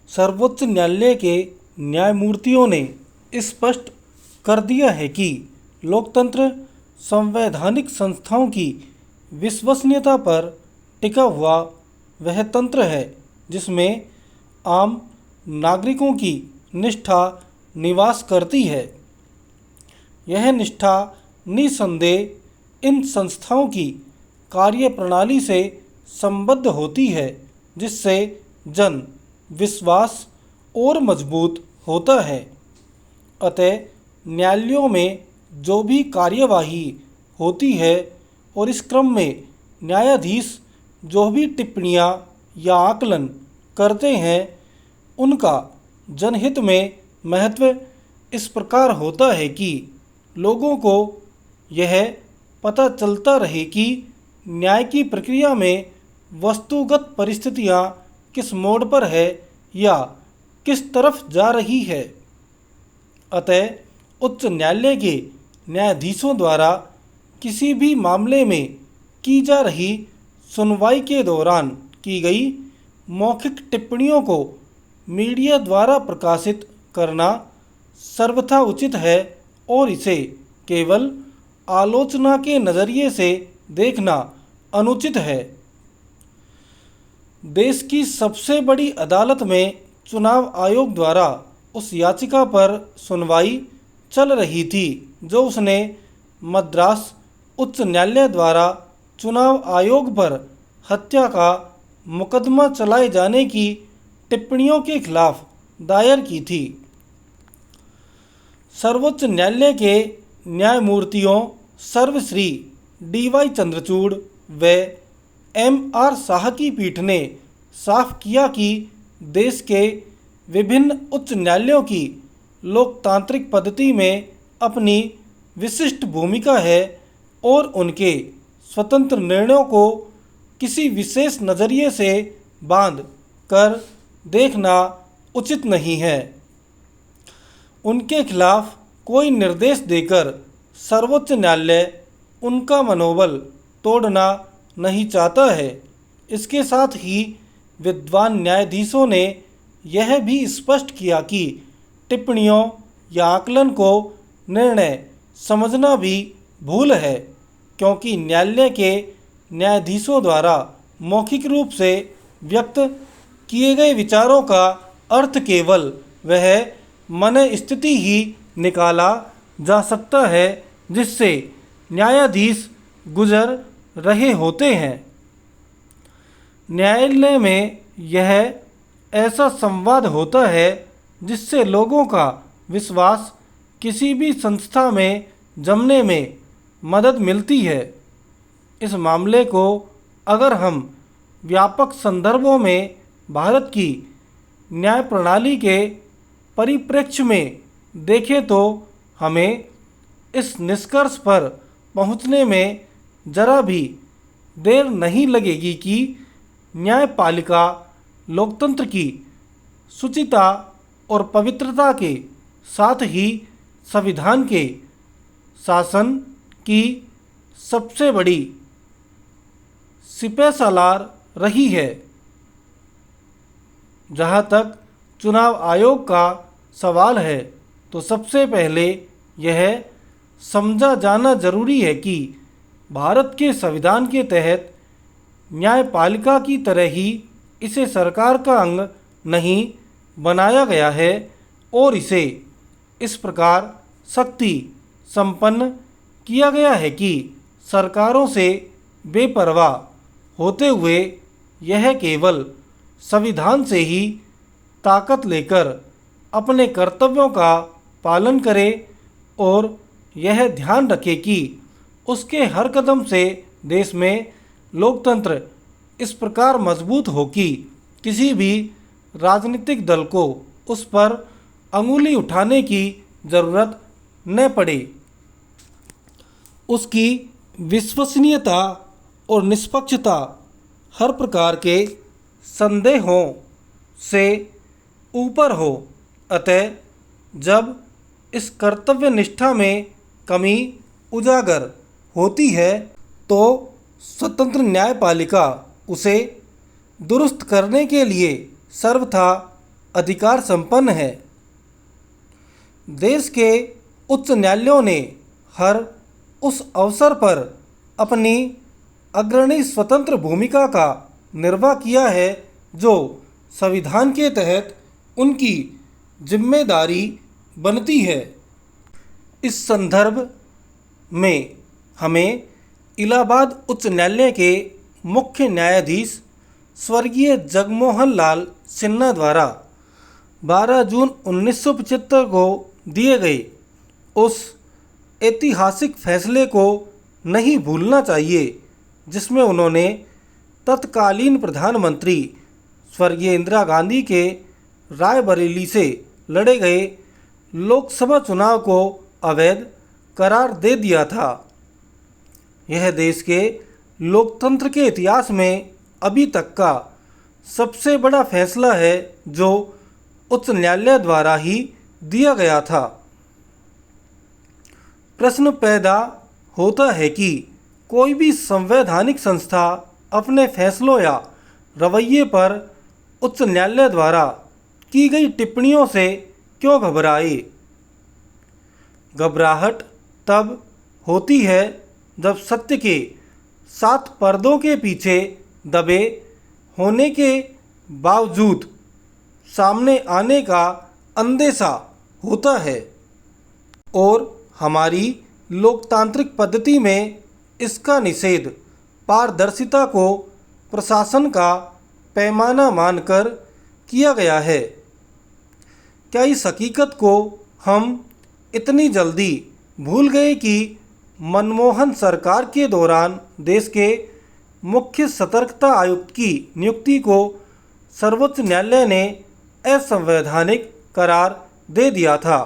सर्वोच्च न्यायालय के न्यायमूर्तियों ने स्पष्ट कर दिया है कि लोकतंत्र संवैधानिक संस्थाओं की विश्वसनीयता पर टिका हुआ वह तंत्र है जिसमें आम नागरिकों की निष्ठा निवास करती है। यह निष्ठा निसंदेह इन संस्थाओं की कार्यप्रणाली से संबद्ध होती है, जिससे जन विश्वास और मजबूत होता है। अतः न्यायालयों में जो भी कार्यवाही होती है और इस क्रम में न्यायाधीश जो भी टिप्पणियां या आकलन करते हैं, उनका जनहित में महत्व इस प्रकार होता है कि लोगों को यह पता चलता रहे कि न्याय की प्रक्रिया में वस्तुगत परिस्थितियां किस मोड़ पर है या किस तरफ जा रही है। अतः उच्च न्यायालय के न्यायाधीशों द्वारा किसी भी मामले में की जा रही सुनवाई के दौरान की गई मौखिक टिप्पणियों को मीडिया द्वारा प्रकाशित करना सर्वथा उचित है और इसे केवल आलोचना के नज़रिए से देखना अनुचित है। देश की सबसे बड़ी अदालत में चुनाव आयोग द्वारा उस याचिका पर सुनवाई चल रही थी जो उसने मद्रास उच्च न्यायालय द्वारा चुनाव आयोग पर हत्या का मुकदमा चलाए जाने की टिप्पणियों के खिलाफ दायर की थी। सर्वोच्च न्यायालय के न्यायमूर्तियों सर्वश्री डी.वाई. चंद्रचूड़ व एम.आर. शाह की पीठ ने साफ किया कि देश के विभिन्न उच्च न्यायालयों की लोकतांत्रिक पद्धति में अपनी विशिष्ट भूमिका है और उनके स्वतंत्र निर्णयों को किसी विशेष नज़रिए से बांध कर देखना उचित नहीं है। उनके खिलाफ कोई निर्देश देकर सर्वोच्च न्यायालय उनका मनोबल तोड़ना नहीं चाहता है। इसके साथ ही विद्वान न्यायाधीशों ने यह भी स्पष्ट किया कि टिप्पणियों या आकलन को निर्णय समझना भी भूल है, क्योंकि न्यायालय के न्यायाधीशों द्वारा मौखिक रूप से व्यक्त किए गए विचारों का अर्थ केवल वह मन स्थिति ही निकाला जा सकता है जिससे न्यायाधीश गुजर रहे होते हैं। न्यायालय में यह ऐसा संवाद होता है जिससे लोगों का विश्वास किसी भी संस्था में जमने में मदद मिलती है। इस मामले को अगर हम व्यापक संदर्भों में भारत की न्याय प्रणाली के परिप्रेक्ष्य में देखें तो हमें इस निष्कर्ष पर पहुंचने में जरा भी देर नहीं लगेगी कि न्यायपालिका लोकतंत्र की शुचिता और पवित्रता के साथ ही संविधान के शासन की सबसे बड़ी सिपहसालार रही है। जहाँ तक चुनाव आयोग का सवाल है तो सबसे पहले यह समझा जाना जरूरी है कि भारत के संविधान के तहत न्यायपालिका की तरह ही इसे सरकार का अंग नहीं बनाया गया है और इसे इस प्रकार शक्ति संपन्न किया गया है कि सरकारों से बेपरवाह होते हुए यह केवल संविधान से ही ताकत लेकर अपने कर्तव्यों का पालन करे और यह ध्यान रखे कि उसके हर कदम से देश में लोकतंत्र इस प्रकार मजबूत हो कि किसी भी राजनीतिक दल को उस पर अंगुली उठाने की ज़रूरत न पड़े। उसकी विश्वसनीयता और निष्पक्षता हर प्रकार के संदेहों से ऊपर हो। अतः जब इस कर्तव्य निष्ठा में कमी उजागर होती है तो स्वतंत्र न्यायपालिका उसे दुरुस्त करने के लिए सर्वथा अधिकार संपन्न है। देश के उच्च न्यायालयों ने हर उस अवसर पर अपनी अग्रणी स्वतंत्र भूमिका का निर्वाह किया है जो संविधान के तहत उनकी जिम्मेदारी बनती है। इस संदर्भ में हमें इलाहाबाद उच्च न्यायालय के मुख्य न्यायाधीश स्वर्गीय जगमोहन लाल सिन्हा द्वारा 12 जून 1975 को दिए गए उस ऐतिहासिक फैसले को नहीं भूलना चाहिए जिसमें उन्होंने तत्कालीन प्रधानमंत्री स्वर्गीय इंदिरा गांधी के रायबरेली से लड़े गए लोकसभा चुनाव को अवैध करार दे दिया था। यह देश के लोकतंत्र के इतिहास में अभी तक का सबसे बड़ा फैसला है जो उच्च न्यायालय द्वारा ही दिया गया था। प्रश्न पैदा होता है कि कोई भी संवैधानिक संस्था अपने फैसलों या रवैये पर उच्च न्यायालय द्वारा की गई टिप्पणियों से क्यों घबराए। घबराहट तब होती है जब सत्य के 7 पर्दों के पीछे दबे होने के बावजूद सामने आने का अंदेशा होता है और हमारी लोकतांत्रिक पद्धति में इसका निषेध पारदर्शिता को प्रशासन का पैमाना मानकर किया गया है। क्या इस हकीकत को हम इतनी जल्दी भूल गए कि मनमोहन सरकार के दौरान देश के मुख्य सतर्कता आयुक्त की नियुक्ति को सर्वोच्च न्यायालय ने असंवैधानिक करार दे दिया था।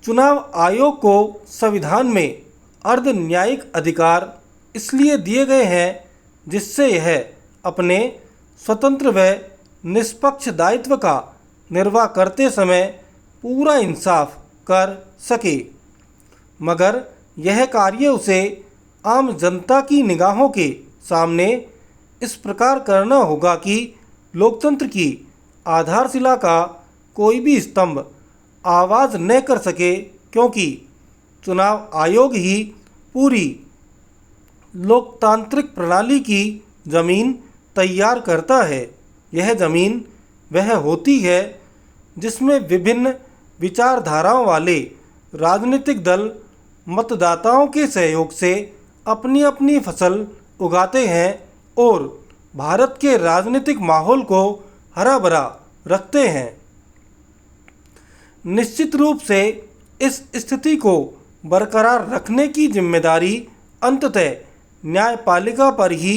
चुनाव आयोग को संविधान में अर्ध न्यायिक अधिकार इसलिए दिए गए हैं जिससे यह अपने स्वतंत्र व निष्पक्ष दायित्व का निर्वाह करते समय पूरा इंसाफ कर सके, मगर यह कार्य उसे आम जनता की निगाहों के सामने इस प्रकार करना होगा कि लोकतंत्र की आधारशिला का कोई भी स्तंभ आवाज़ न कर सके, क्योंकि चुनाव आयोग ही पूरी लोकतांत्रिक प्रणाली की ज़मीन तैयार करता है। यह ज़मीन वह होती है जिसमें विभिन्न विचारधाराओं वाले राजनीतिक दल मतदाताओं के सहयोग से अपनी अपनी फसल उगाते हैं और भारत के राजनीतिक माहौल को हरा भरा रखते हैं। निश्चित रूप से इस स्थिति को बरकरार रखने की जिम्मेदारी अंततः न्यायपालिका पर ही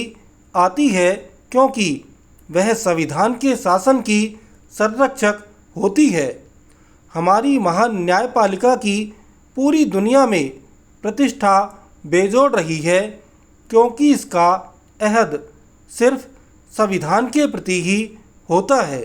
आती है, क्योंकि वह संविधान के शासन की संरक्षक होती है। हमारी महान न्यायपालिका की पूरी दुनिया में प्रतिष्ठा बेजोड़ रही है, क्योंकि इसका अहद सिर्फ संविधान के प्रति ही होता है।